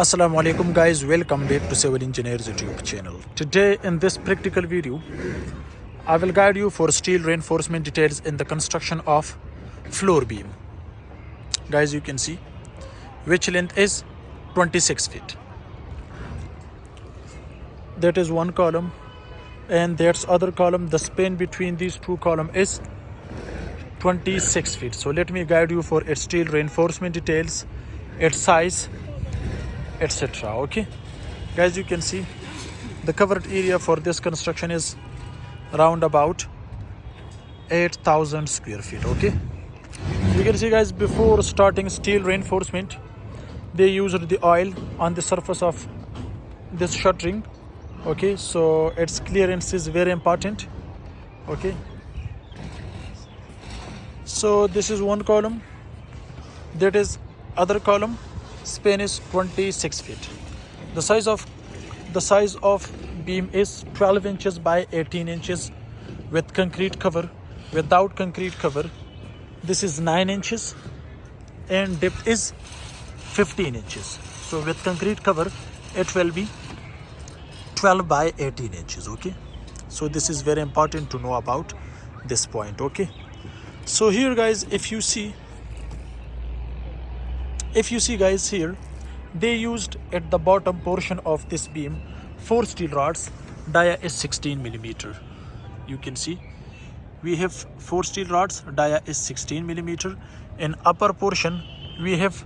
Assalamu alaikum guys, welcome back to Civil Engineers YouTube channel. Today in this practical video, I will guide you for steel reinforcement details in the construction of floor beam. Guys, you can see which length is 26 feet. That is one column and that's other column. The span between these two columns is 26 feet. So let me guide you for its steel reinforcement details, its size, etc. Okay guys, you can see the covered area for this construction is around about 8,000 square feet. Okay, you can see guys, before starting steel reinforcement they used the oil on the surface of this shuttering. Okay, so its clearance is very important. Okay, so this is one column, that is other column, span is 26 feet. The size of beam is 12 inches by 18 inches with concrete cover. Without concrete cover this is 9 inches and depth is 15 inches. So with concrete cover it will be 12 by 18 inches. Okay, so this is very important to know about this point. Okay, so here guys, if you see guys, here they used at the bottom portion of this beam 4 steel rods. Dia is 16 millimeter. You can see we have 4 steel rods, dia is 16 millimeter. In upper portion we have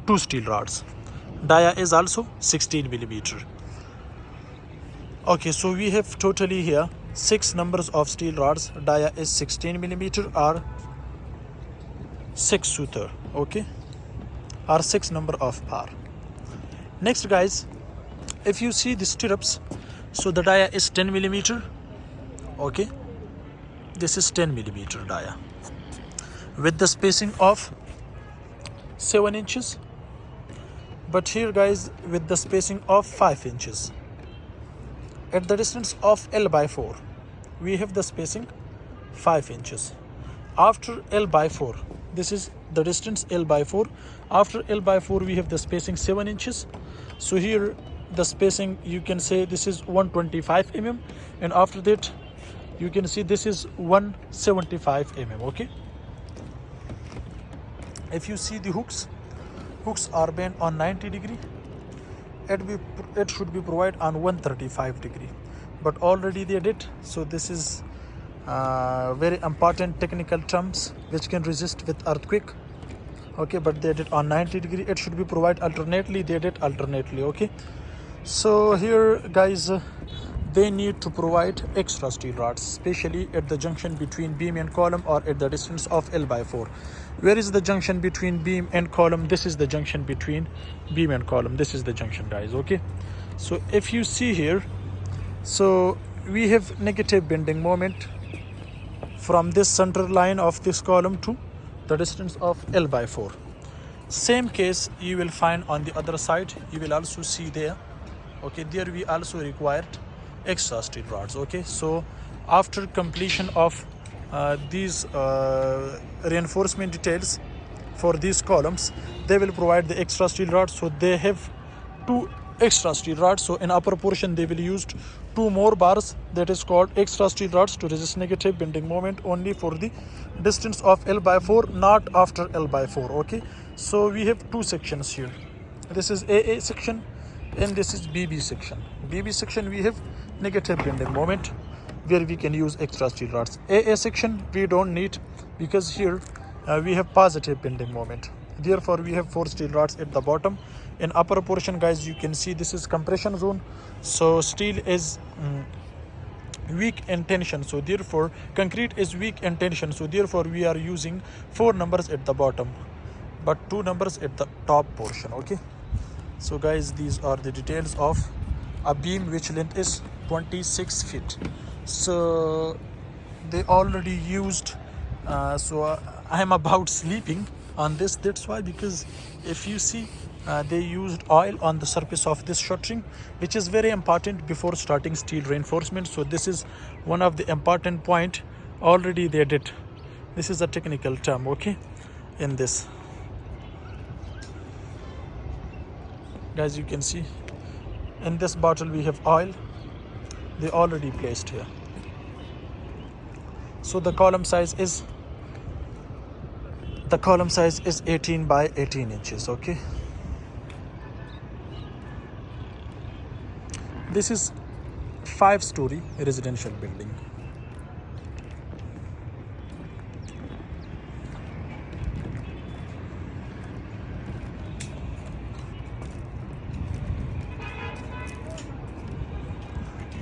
2 steel rods, dia is also 16 millimeter. Okay, so we have totally here 6 numbers of steel rods. Dia is 16 millimeter or 6 suture. Okay, or 6 number of bar. Next guys, if you see the stirrups, so the dia is 10 millimeter. Okay, this is 10 millimeter dia with the spacing of 7 inches, but here guys with the spacing of 5 inches. At the distance of L by 4 we have the spacing 5 inches. After L by 4, this is the distance L by 4. After L by 4 we have the spacing 7 inches. So here the spacing, you can say this is 125 mm, and after that you can see this is 175 mm. Okay, if you see the hooks are bent on 90 degree. It should be provided on 135 degree, but already they did. So this is very important technical terms which can resist with earthquake. Okay, but they did on 90 degree. It should be provided alternately, they did alternately. Okay, so here guys, they need to provide extra steel rods, especially at the junction between beam and column or at the distance of L by 4. Where is the junction between beam and column? This is the junction between beam and column. This is the junction guys. Okay, so if you see here, so we have negative bending moment from this center line of this column to the distance of L by 4. Same case you will find on the other side. You will also see there. Okay, there we also required extra steel rods. Okay, so after completion of these reinforcement details for these columns, they will provide the extra steel rods. So they have 2 extra steel rods. So in upper portion they will use 2 more bars, that is called extra steel rods, to resist negative bending moment only for the distance of L by 4, not after L by 4. Okay, so we have 2 sections here. This is AA section and this is BB section. BB section we have negative bending moment where we can use extra steel rods. AA section we don't need because here we have positive bending moment. Therefore we have 4 steel rods at the bottom. In upper portion guys, you can see this is compression zone. So steel is weak in tension, so therefore concrete is weak in tension, so therefore we are using 4 numbers at the bottom but 2 numbers at the top portion. Okay, so guys, these are the details of a beam which length is 26 feet. So they already used so I am about sleeping on this, that's why, because if you see they used oil on the surface of this shuttering, which is very important before starting steel reinforcement. So this is one of the important point already they did. This is a technical term. Okay, in this Guys, you can see in this bottle we have oil. They already placed here. So the column size is 18 by 18 inches. Okay, this is 5-story residential building.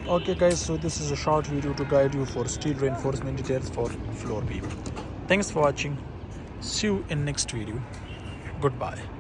Okay guys, so this is a short video to guide you for steel reinforcement details for floor beam. Thanks for watching. See you in next video. Goodbye.